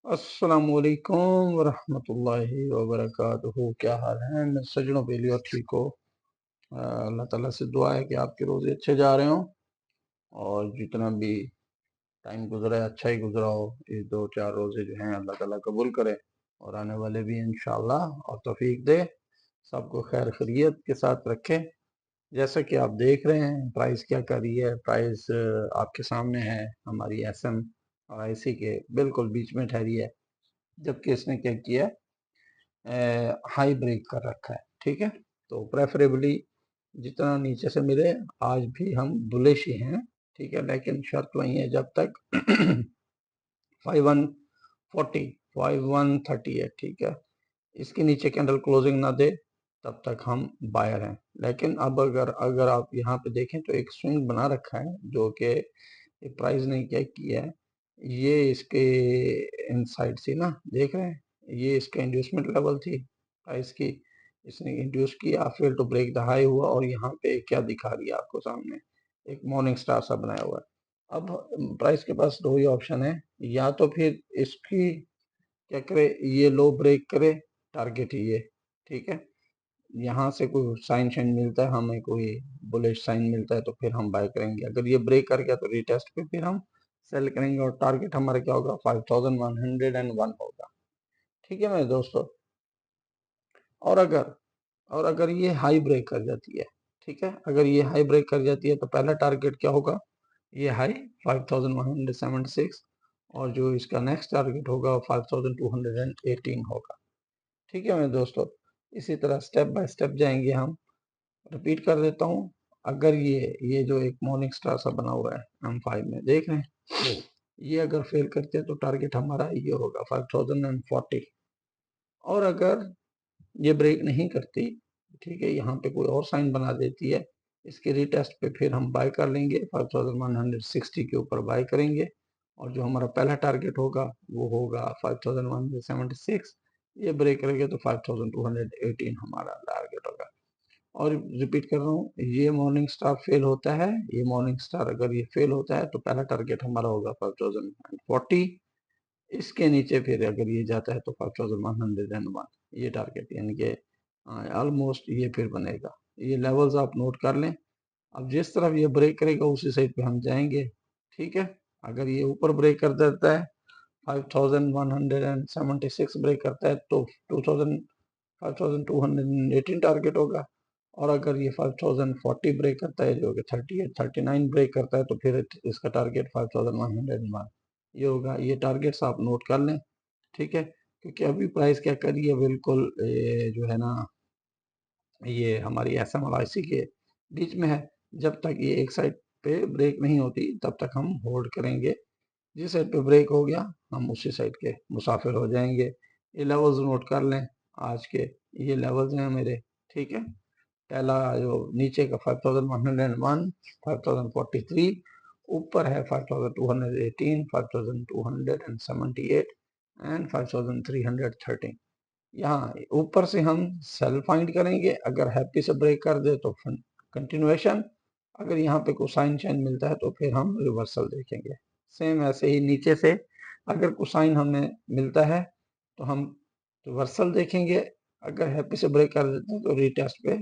अस्सलामुअलैकुम वरहमतुल्लाहि वबरकातुहू। क्या हाल है? मैं सजनों बेली और ठीक हो। अल्लाह ताला से दुआ है कि आपके रोज़े अच्छे जा रहे हों और जितना भी टाइम गुजरा है अच्छा ही गुजरा हो। ये 2-4 रोज़े जो हैं अल्लाह ताला कबूल करे और आने वाले भी इंशाअल्लाह और तौफीक दे, सबको खैर खैरियत के साथ रखे। जैसा कि आप देख रहे हैं प्राइस क्या कर रही है। प्राइस आपके सामने है, हमारी एसएम और आईसी के बिल्कुल बीच में ठहरी है, जबकि इसने क्या किया है, हाई ब्रेक कर रखा है। ठीक है, तो प्रेफरेबली जितना नीचे से मिले, आज भी हम बुलिश ही हैं। ठीक है, लेकिन शर्त वही है जब तक 5140 5130 है। ठीक है, इसके नीचे कैंडल क्लोजिंग ना दे तब तक हम बायर हैं। लेकिन अब अगर अगर आप यहाँ पे देखें तो एक स्विंग बना रखा है जो कि प्राइस ने क्या किया है, ये इसके इनसाइड से ना देख रहे हैं, ये इसका इंड्यूसमेंट लेवल थी प्राइस की, इसने इंड्यूस किया, fail to break the high हुआ और यहाँ पे क्या दिखा रही है आपको सामने, एक मॉर्निंग स्टार सा बनाया हुआ है। अब प्राइस के पास दो ही ऑप्शन है, या तो फिर इसकी क्या करे, ये लो ब्रेक करे, टारगेट ही ये। ठीक है, यहाँ से कोई साइन शाइन मिलता है हमें, कोई बुलिश साइन मिलता है तो फिर हम बाय करेंगे। अगर ये ब्रेक कर गया तो रीटेस्ट पे फिर हम सेल करेंगे और टारगेट हमारा क्या होगा, 5101 होगा। ठीक है मेरे दोस्तों, और अगर ये हाई ब्रेक कर जाती है, ठीक है, अगर ये हाई ब्रेक कर जाती है तो पहला टारगेट क्या होगा, ये हाई 5176 और जो इसका नेक्स्ट टारगेट होगा 5218 होगा। ठीक है मेरे दोस्तों, इसी तरह स्टेप बाय स्टेप जाएंगे हम। रिपीट कर देता हूँ, अगर ये जो एक मॉर्निंग स्टार सा बना हुआ है M5 में देख रहे हैं, ये अगर फेल करते हैं तो टारगेट हमारा ये होगा 5040। और अगर ये ब्रेक नहीं करती, ठीक है, यहाँ पे कोई और साइन बना देती है, इसके रिटेस्ट पे फिर हम बाय कर लेंगे, 5160 के ऊपर बाय करेंगे और जो हमारा पहला टारगेट होगा वो होगा 5176। ये ब्रेक करेंगे तो 5218 हमारा टारगेट होगा। और रिपीट कर रहा हूँ, ये मॉर्निंग स्टार फेल होता है, ये मॉर्निंग स्टार अगर ये फेल होता है तो पहला टारगेट हमारा होगा 5040। इसके नीचे फिर अगर ये जाता है तो 5101 ये टारगेट, यानी कि ऑलमोस्ट ये फिर बनेगा। ये लेवल्स आप नोट कर लें। अब जिस तरफ ये ब्रेक करेगा उसी साइड पे हम जाएंगे। ठीक है, अगर ये ऊपर ब्रेक कर देता है, 5176 ब्रेक करता है तो 5218 टारगेट होगा। और अगर ये 5040 ब्रेक करता है, जो कि 3839 ब्रेक करता है, तो फिर इसका टारगेट 5101 ये होगा। ये टारगेट्स आप नोट कर लें। ठीक है, क्योंकि अभी प्राइस क्या करी है, बिल्कुल जो है ना, ये हमारी SMRIC के बीच में है। जब तक ये एक साइड पे ब्रेक नहीं होती तब तक हम होल्ड करेंगे। जिस साइड पे ब्रेक हो गया हम उसी साइड के मुसाफिर हो जाएंगे। ये लेवल्स नोट कर लें आज के, ये लेवल्स हैं मेरे। ठीक है, पहला जो नीचे का 5101, 5043, ऊपर है 5218, 5278 एंड 5313। यहाँ ऊपर से हम सेल फाइंड करेंगे, अगर हैप्पी से ब्रेक कर दे तो कंटिन्यूएशन, अगर यहाँ पे कोई साइन शाइन मिलता है तो फिर हम रिवर्सल देखेंगे। सेम ऐसे ही नीचे से अगर कोई साइन हमें मिलता है तो हम रिवर्सल देखेंगे, अगर हैप्पी से ब्रेक कर देते हैं तो रीटेस्ट पे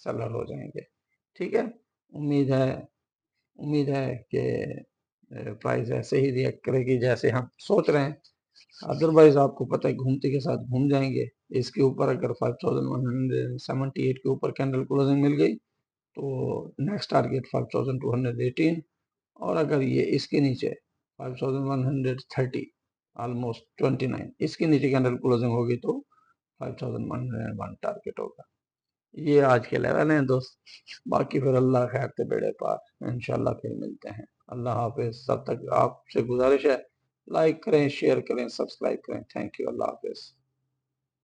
सेलर हो जाएंगे। ठीक है, उम्मीद है कि प्राइस ऐसे ही रिएक्ट करेगी जैसे हम सोच रहे हैं। अदरवाइज आपको पता है घूमते के साथ घूम जाएंगे। इसके ऊपर अगर 5178 के ऊपर कैंडल क्लोजिंग मिल गई तो नेक्स्ट टारगेट 5218। और अगर ये इसके नीचे 5130, ऑलमोस्ट 29, इसके नीचे कैंडल क्लोजिंग होगी तो 5101 टारगेट होगा। ये आज के लेवल हैं दोस्त, बाकी फिर अल्लाह खैर के बेड़े पार, इंशाल्लाह फिर मिलते हैं। अल्लाह हाफिज। तब तक आपसे गुजारिश है, लाइक करें, शेयर करें, सब्सक्राइब करें। Thank you, Allah Hafiz.